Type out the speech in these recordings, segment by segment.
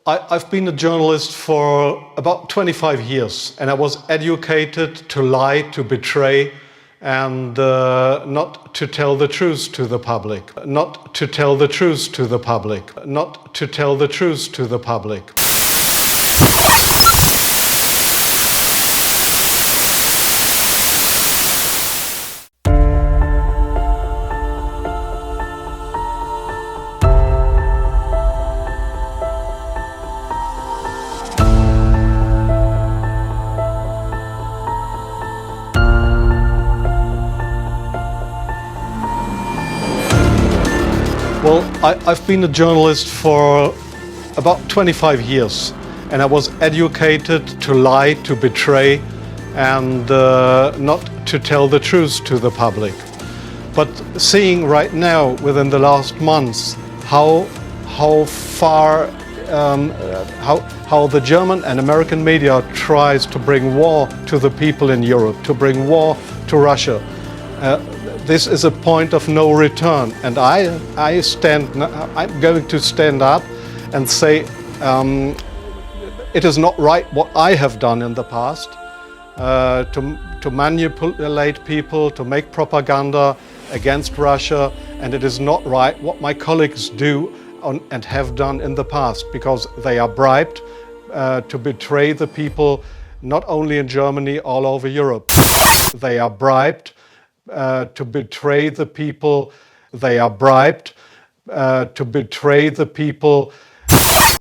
I've been a journalist for about 25 years, and I was educated to lie, to betray, and not to tell the truth to the public. Not to tell the truth to the public. Not to tell the truth to the public. Well, I've been a journalist for about 25 years, and I was educated to lie, to betray, and not to tell the truth to the public. But seeing right now, within the last months, how the German and American media tries to bring war to the people in Europe, to bring war to Russia. This is a point of no return, and I'm going to stand up and say it is not right what I have done in the past, to manipulate people, to make propaganda against Russia, and it is not right what my colleagues do and have done in the past, because they are bribed to betray the people, not only in Germany, all over Europe. They are bribed to betray the people. They are bribed to betray the people.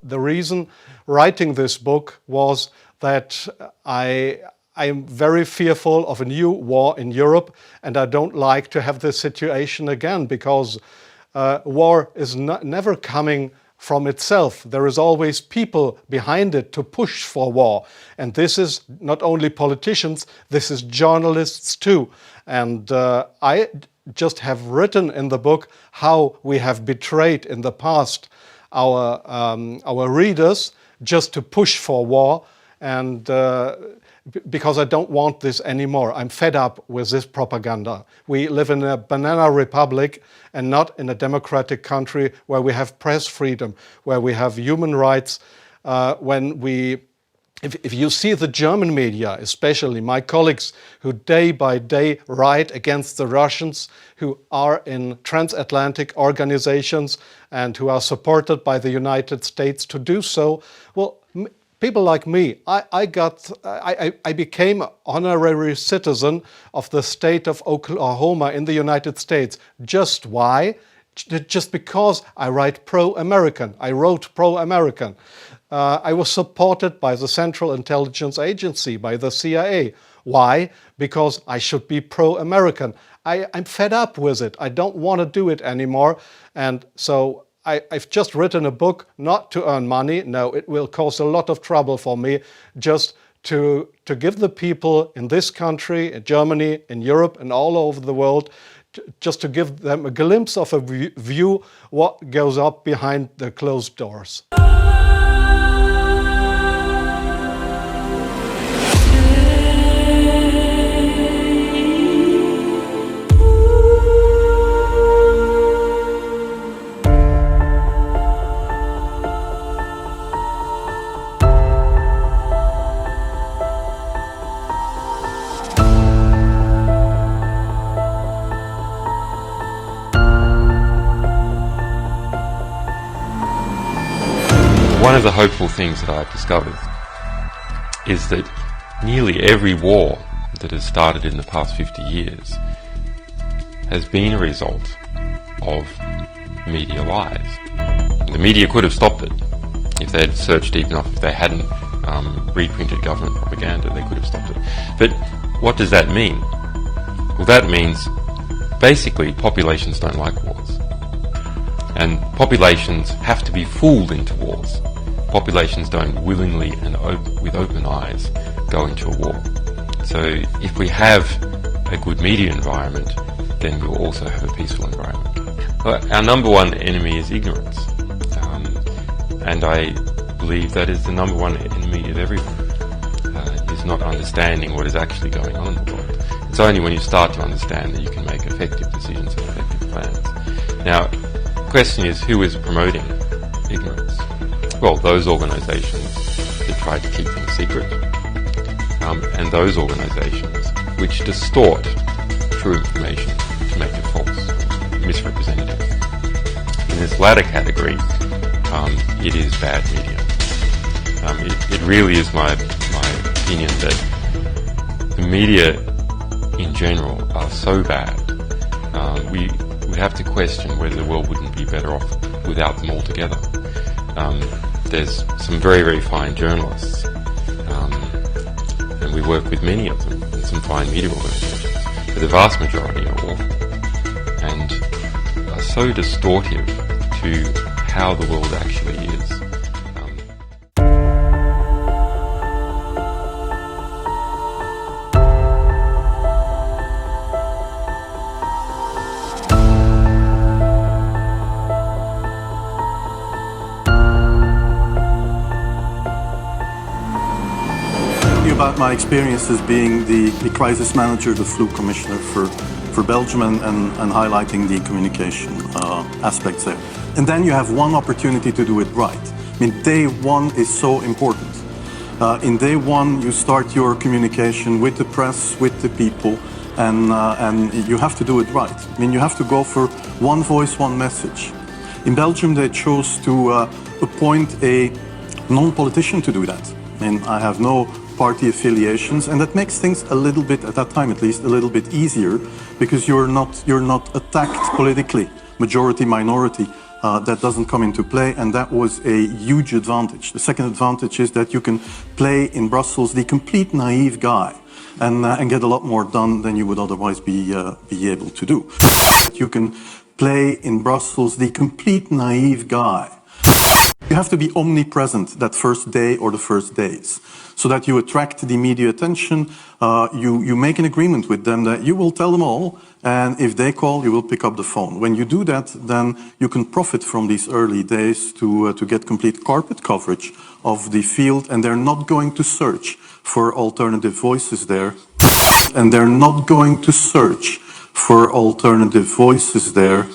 The reason writing this book was that I am very fearful of a new war in Europe, and I don't like to have this situation again, because war is never coming from itself. There is always people behind it to push for war. And this is not only politicians, this is journalists too. And I just have written in the book how we have betrayed in the past our readers just to push for war, and because I don't want this anymore. I'm fed up with this propaganda. We live in a banana republic and not in a democratic country where we have press freedom, where we have human rights. If you see the German media, especially my colleagues who day by day write against the Russians, who are in transatlantic organizations and who are supported by the United States to do so, well, people like me, I became an honorary citizen of the state of Oklahoma in the United States. Just why? Just because I write pro-American. I wrote pro-American. I was supported by the Central Intelligence Agency, by the CIA. Why? Because I should be pro-American. I'm fed up with it. I don't want to do it anymore. And so I've just written a book not to earn money. No, it will cause a lot of trouble for me, just to give the people in this country, in Germany, in Europe, and all over the world, just to give them a glimpse of a view what goes up behind the closed doors. One of the hopeful things that I've discovered is that nearly every war that has started in the past 50 years has been a result of media lies. The media could have stopped it if they had searched deep enough. If they hadn't reprinted government propaganda, they could have stopped it. But what does that mean? Well, that means basically populations don't like wars. And populations have to be fooled into wars. Populations don't willingly and with open eyes go into a war. So if we have a good media environment, then we'll also have a peaceful environment. Our number one enemy is ignorance. And I believe that is the number one enemy of everyone, is not understanding what is actually going on in the world. It's only when you start to understand that you can make effective decisions and effective plans. Now, the question is, who is promoting ignorance? Well, those organisations that try to keep things secret, and those organisations which distort true information to make it false, misrepresentative. In this latter category, it is bad media. It really is my opinion that the media in general are so bad, we have to question whether the world wouldn't be better off without them altogether. There's some very, very fine journalists, and we work with many of them, and some fine media organisations, but the vast majority are awful and are so distortive to how the world actually is. About my experiences being the crisis manager, the flu commissioner for Belgium and highlighting the communication aspects there. And then you have one opportunity to do it right. I mean, day one is so important. In day one, you start your communication with the press, with the people, and you have to do it right. I mean, you have to go for one voice, one message. In Belgium, they chose to appoint a non-politician to do that. I mean, I have no party affiliations, and that makes things a little bit, at that time at least, a little bit easier, because you're not attacked politically, majority, minority. That doesn't come into play, and that was a huge advantage. The second advantage is that you can play in Brussels the complete naive guy and get a lot more done than you would otherwise be able to do. You can play in Brussels the complete naive guy. You have to be omnipresent that first day or the first days, so that you attract the media attention. You make an agreement with them that you will tell them all, and if they call, you will pick up the phone. When you do that, then you can profit from these early days to get complete carpet coverage of the field, and they're not going to search for alternative voices there. And they're not going to search for alternative voices there.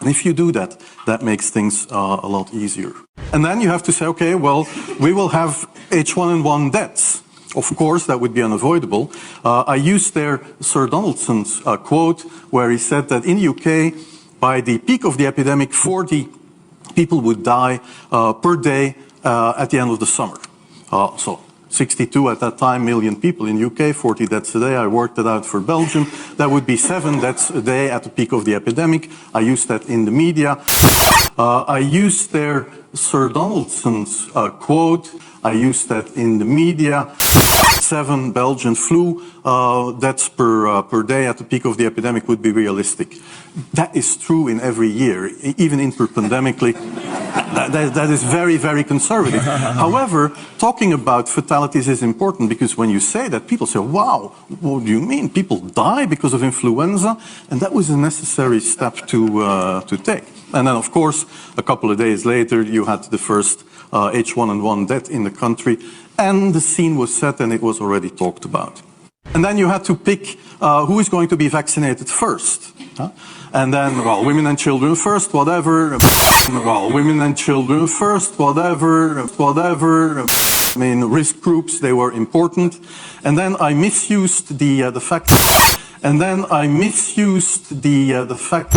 And if you do that, that makes things a lot easier. And then you have to say, okay, well, we will have H1N1 deaths. Of course, that would be unavoidable. I used there Sir Donaldson's quote, where he said that in the UK, by the peak of the epidemic, 40 people would die per day at the end of the summer. So 62 at that time million people in UK, 40 deaths a day. I worked it out for Belgium. That would be 7 deaths a day at the peak of the epidemic. I used that in the media. I used there Sir Donaldson's quote. I used that in the media. 7 Belgian flu deaths per day at the peak of the epidemic would be realistic. That is true in every year, even interpandemically. That is very, very conservative. However, talking about fatalities is important, because when you say that, people say, wow, what do you mean? People die because of influenza? And that was a necessary step to take. And then, of course, a couple of days later, you had the first H1N1 death in the country, and the scene was set and it was already talked about. And then you had to pick who is going to be vaccinated first. And then, well, women and children first, whatever. Well, women and children first, whatever. I mean, risk groups, they were important. And then I misused the fact. And then I misused the fact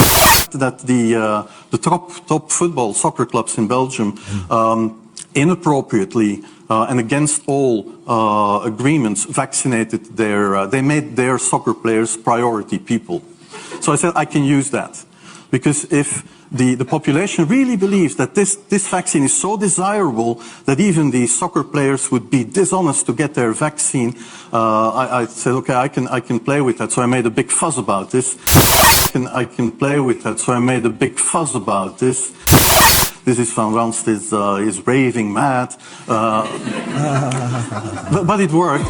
that the top football soccer clubs in Belgium inappropriately and against all agreements vaccinated they made their soccer players priority people. So I said I can use that, because if the population really believes that this vaccine is so desirable that even the soccer players would be dishonest to get their vaccine, I said, okay, I can play with that. So I made a big fuss about this. I can play with that. So I made a big fuss about this. This is Van Ranst is raving mad, but it worked.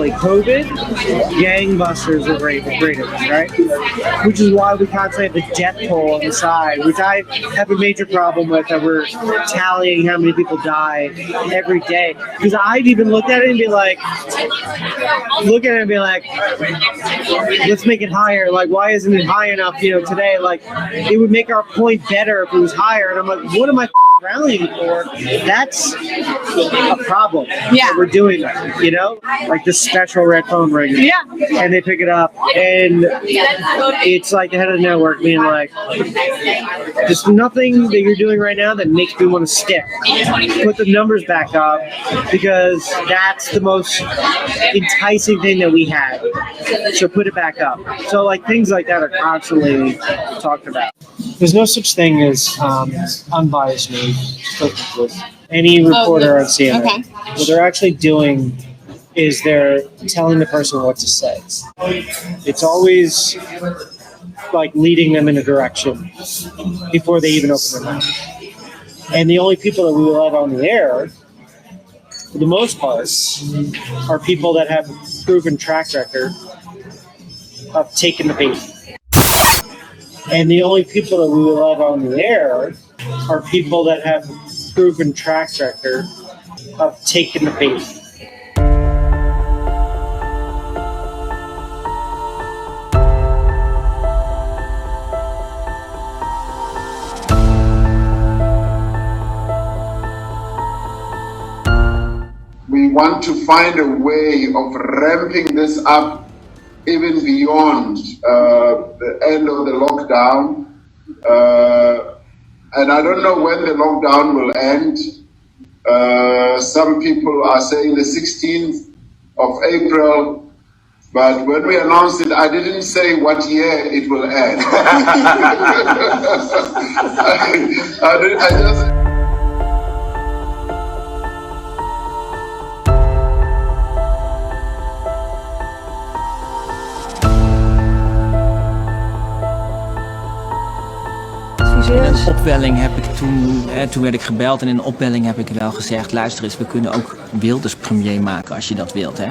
exactly. COVID, gangbusters are great at this, right? Which is why we constantly have the death toll on the side, which I have a major problem with, that we're tallying how many people die every day. Because I'd even look at it and be like, let's make it higher. Like, why isn't it high enough, today? Like, it would make our point better if it was higher. And I'm like, what am I rallying for? That's a problem. Yeah. We're doing that, like this special red phone ring. Yeah. And they pick it up, and it's like the head of the network being like, there's nothing that you're doing right now that makes me want to stick. Put the numbers back up, because that's the most enticing thing that we have. So put it back up. So like things like that are constantly talked about. There's no such thing as unbiased news. Any reporter on CNN, Okay. what they're actually doing is they're telling the person what to say. It's always like leading them in a direction before they even open their mouth. And the only people that we let on the air, for the most part, are people that have a proven track record of taking the bait. And the only people that we will let on the air are people that have a proven track record of taking the bait. We want to find a way of ramping this up even beyond the end of the lockdown. And I don't know when the lockdown will end. Some people are saying the 16th of April. But when we announced it, I didn't say what year it will end. I just... Een opwelling heb ik toen werd ik gebeld en in een opwelling heb ik wel gezegd, luister eens, we kunnen ook Wilders premier maken als je dat wilt, hè.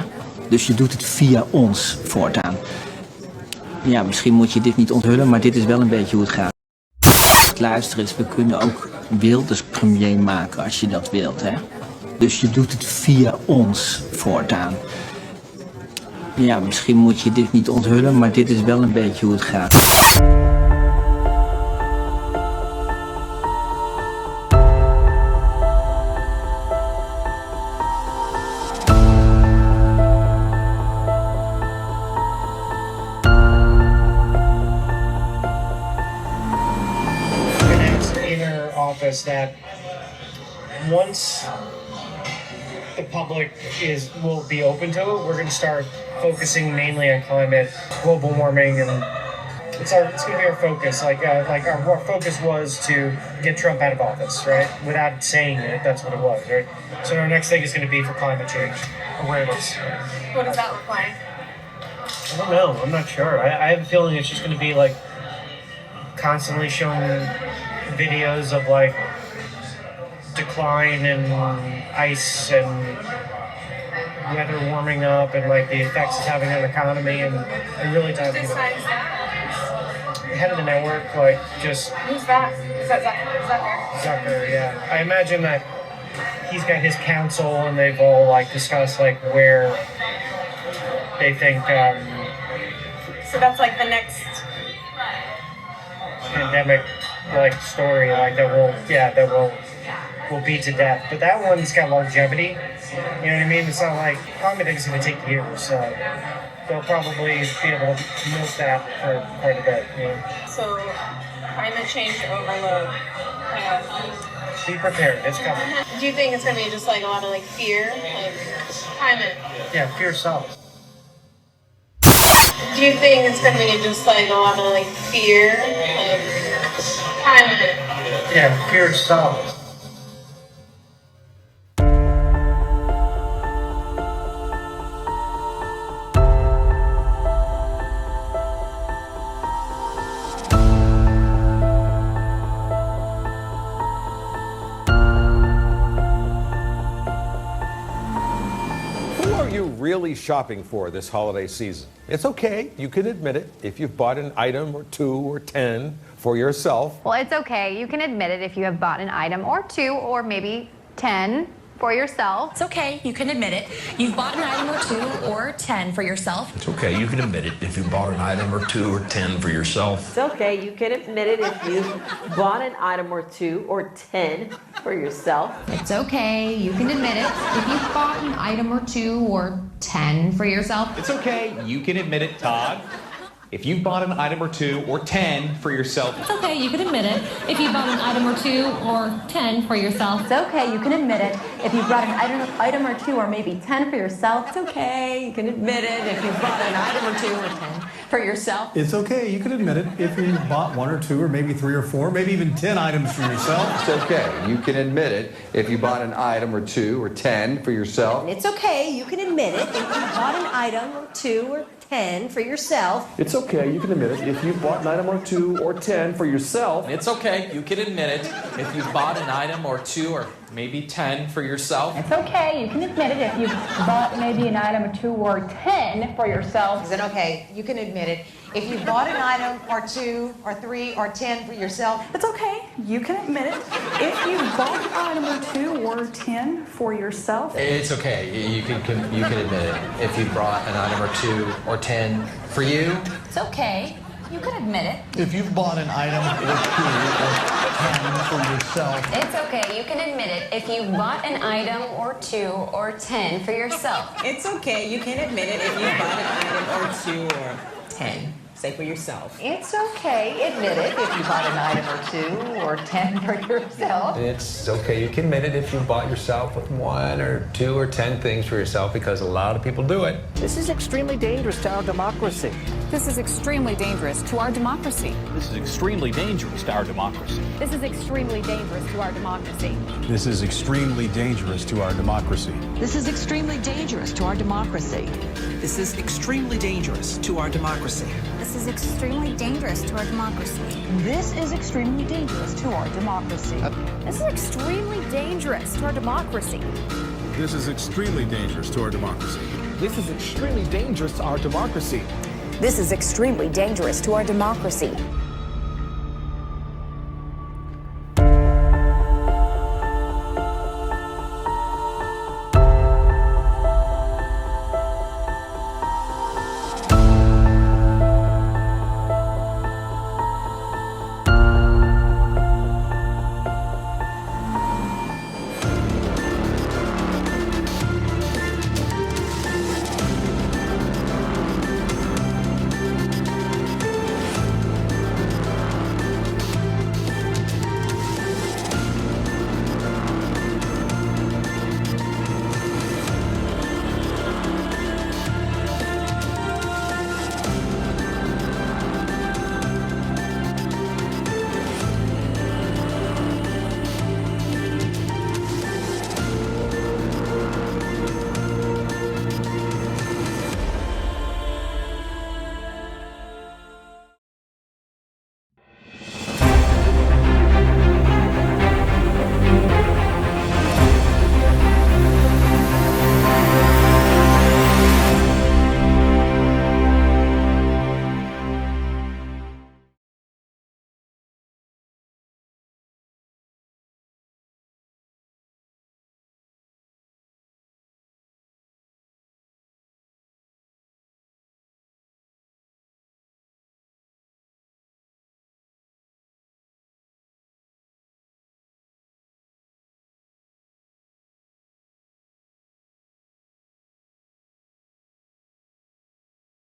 Dus je doet het via ons voortaan. Ja, misschien moet je dit niet onthullen, maar dit is wel een beetje hoe het gaat. Luister eens, we kunnen ook Wilders premier maken als je dat wilt, hè. Dus je doet het via ons voortaan. Ja, misschien moet je dit niet onthullen, maar dit is wel een beetje hoe het gaat. That once the public will be open to it, we're going to start focusing mainly on climate, global warming, and it's going to be our focus. Our focus was to get Trump out of office, right? Without saying it, that's what it was, right? So our next thing is going to be for climate change awareness. What does that look like? I don't know. I'm not sure. I have a feeling it's just going to be like constantly showing videos of like decline in ice and weather warming up and like the effects it's having on the economy and really diving into it. Head of the network, like just Who's that? Is that Zucker? Zucker, yeah. I imagine that he's got his council and they've all like discussed like where they think So that's like the next pandemic like story like that will be to death. But that one's got longevity. You know what I mean? It's not like climate is going to take years. So they'll probably be able to milk that for quite a bit. You know? So climate change overload. Be prepared. It's coming. Do you think it's going to be just like a lot of like fear, like climate? Yeah, fear sells. Do you think it's going to be just like a lot of like fear, like climate? Yeah, fear sells. really shopping for this holiday season? It's okay, you can admit it, if you've bought an item or 2 or 10 for yourself. Well, it's okay. You can admit it if you have bought an item or 2 or maybe 10 for yourself. It's okay. You can admit it. You've bought an item or 2 or 10 for yourself. It's okay. You can admit it if you bought an item or 2 or 10 for yourself. It's okay. You can admit it if you bought an item or 2 or 10 for yourself. It's okay. You can admit it if you've bought an item or 2 or 10 for yourself. It's okay. You can admit it, Todd. If you've bought an item or 2 or 10 for yourself. It's okay. You can admit it. If you bought an item or 2 or 10 for yourself. It's okay. You can admit it. If you bought an item or 2 or maybe 10 for yourself. It's okay. You can admit it if you bought an item or 2 or 10 for yourself. It's okay. You can admit it if you bought 1 or 2 or maybe 3 or 4, maybe even 10 items for yourself. It's okay. You can admit it if you bought an item or 2 or 10 for yourself. It's okay. You can admit it if you bought an item or 2 or 10 for yourself. It's okay, you can admit it, if you bought an item or 2 or 10 for yourself. It's okay. You can admit it if you've bought an item or 2 or maybe 10 for yourself. It's okay. You can admit it if you've bought maybe an item or 2 or 10 for yourself. Is it okay? You can admit it if you bought an item or 2 or 3 or 10 for yourself. It's okay. You can admit it. If you bought an item or 2 or 10 for yourself. It's okay. You can admit it if you brought an item or 2 or 10 for you. It's okay. You can admit it. If you've bought an item or 2 or 10 for yourself. It's okay. You can admit it if you bought an item or 2 or 10 for yourself. It's okay. You can admit it if you bought an item or 2 or 10. Say for yourself. It's okay. Admit it if you bought an item or 2 or 10 for yourself. It's okay. You can admit it if you bought yourself with 1 or 2 or 10 things for yourself, because a lot of people do it. This is extremely dangerous to our democracy. This is extremely dangerous to our democracy. This is extremely dangerous to our democracy. This is extremely dangerous to our democracy. This is extremely dangerous to our democracy. This is extremely dangerous to our democracy. This is extremely dangerous to our democracy. This is extremely dangerous to our democracy. This is extremely dangerous to our democracy. This is extremely dangerous to our democracy. This is extremely dangerous to our democracy. This is extremely dangerous to our democracy. This is extremely dangerous to our democracy.